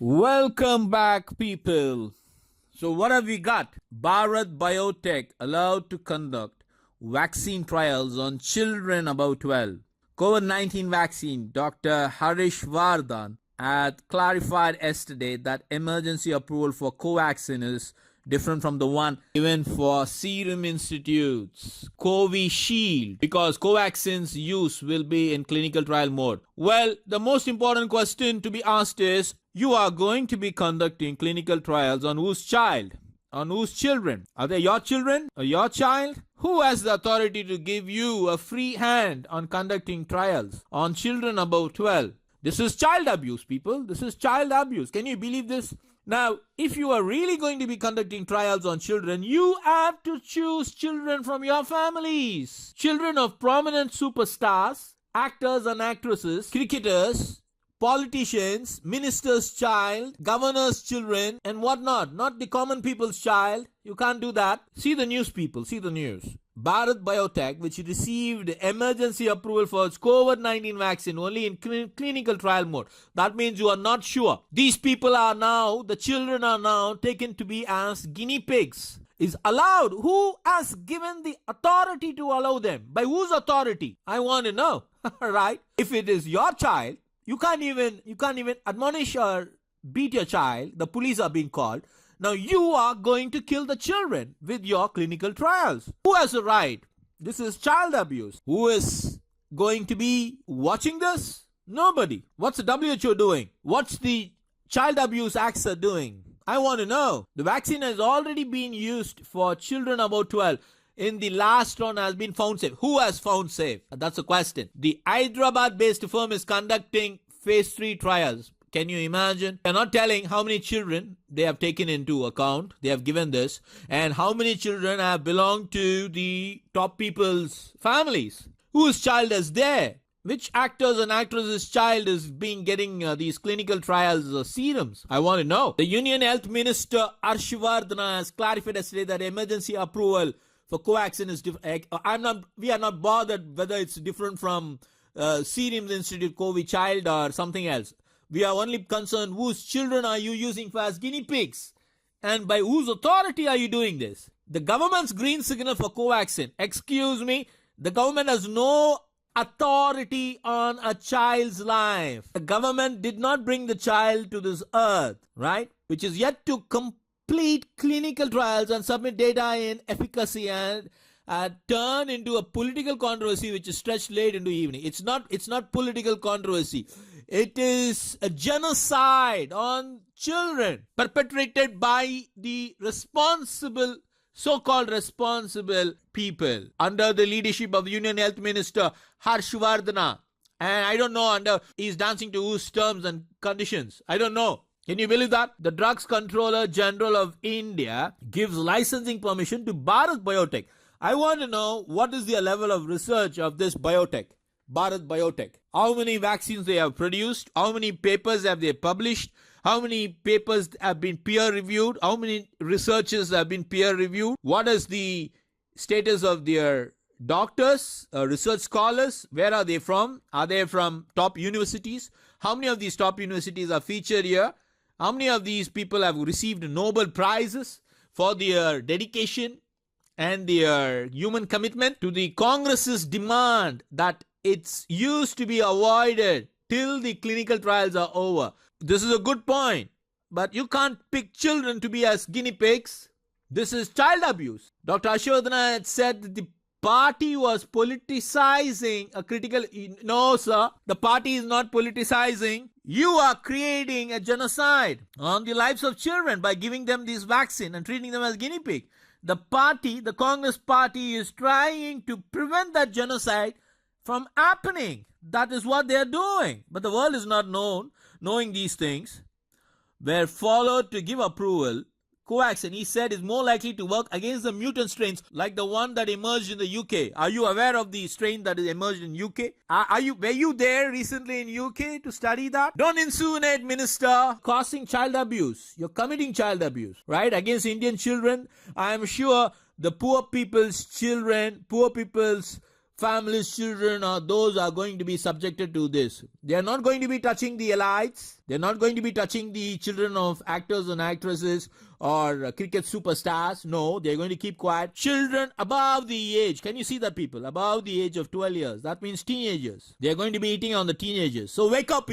Welcome back, people. So, what have we got? Bharat Biotech allowed to conduct vaccine trials on children above 12. COVID-19 vaccine, Dr. Harish Vardhan had clarified yesterday that emergency approval for Covaxin is different from the one given for Serum Institute's Covishield because Covaxin's use will be in clinical trial mode. Well, the most important question to be asked is, you are going to be conducting clinical trials on whose child? On whose children? Are they your children or your child? Who has the authority to give you a free hand on conducting trials on children above 12? This is child abuse, people. This is child abuse. Can you believe this? Now, if you are really going to be conducting trials on children, you have to choose children from your families. Children of prominent superstars, actors and actresses, cricketers, politicians, ministers' child, governors' children, and whatnot. Not the common people's child. You can't do that. See the news, people. See the news. Bharat Biotech, which received emergency approval for its COVID-19 vaccine only in clinical trial mode. That means you are not sure. These people are now, the children are now taken to be as guinea pigs. Is allowed. Who has given the authority to allow them? By whose authority? I want to know. Right? If it is your child, you can't even admonish or beat your child. The police are being called. Now you are going to kill the children with your clinical trials. Who has a right? This is child abuse. Who is going to be watching this? Nobody. What's the WHO doing? What's the Child Abuse Acts are doing? I want to know. The vaccine has already been used for children above 12. In the last round has been found safe. Who has found safe? That's a question. The Hyderabad-based firm is conducting phase 3 trials. Can you imagine? They're not telling how many children they have taken into account. They have given this. And how many children have belonged to the top people's families. Whose child is there? Which actors and actresses' child is being getting these clinical trials serums? I want to know. The Union Health Minister Harshvardhan has clarified yesterday that emergency approval for Covaxin is different. We are not bothered whether it's different from Serum Institute Covishield or something else. We are only concerned whose children are you using for as guinea pigs, and by whose authority are you doing this? The government's green signal for Covaxin. Excuse me, the government has no authority on a child's life. The government did not bring the child to this earth, right? Which is yet to complete clinical trials and submit data in efficacy and turn into a political controversy which is stretched late into evening. It's not political controversy. It is a genocide on children perpetrated by the responsible, so-called responsible people under the leadership of Union Health Minister Harshvardhan. And I don't know he's dancing to whose terms and conditions. I don't know. Can you believe that? The Drugs Controller General of India gives licensing permission to Bharat Biotech. I want to know what is the level of research of this biotech, Bharat Biotech. How many vaccines they have produced? How many papers have they published? How many papers have been peer reviewed? How many researchers have been peer reviewed? What is the status of their doctors, research scholars? Where are they from? Are they from top universities? How many of these top universities are featured here? How many of these people have received Nobel Prizes for their dedication and their human commitment to the Congress's demand that it's used to be avoided till the clinical trials are over? This is a good point, but you can't pick children to be as guinea pigs. This is child abuse. Dr. Harshvardhan had said that the party was politicizing a critical... No, sir, the party is not politicizing. You are creating a genocide on the lives of children by giving them this vaccine and treating them as guinea pigs. The party, the Congress party, is trying to prevent that genocide from happening. That is what they are doing. But the world is not knowing these things, were followed to give approval. Covaxin, he said, is more likely to work against the mutant strains like the one that emerged in the UK. Are you aware of the strain that is emerged in UK? Were you there recently in UK to study that? Don't insinuate, minister, causing child abuse. You're committing child abuse, right? Against Indian children. I am sure the poor people's children, poor people's families, children, or those are going to be subjected to this. They are not going to be touching the elites. They're not going to be touching the children of actors and actresses or cricket superstars. No, they're going to keep quiet. Children above the age, can you see that, people? Above the age of 12 years. That means teenagers. They're going to be eating on the teenagers. So wake up, people.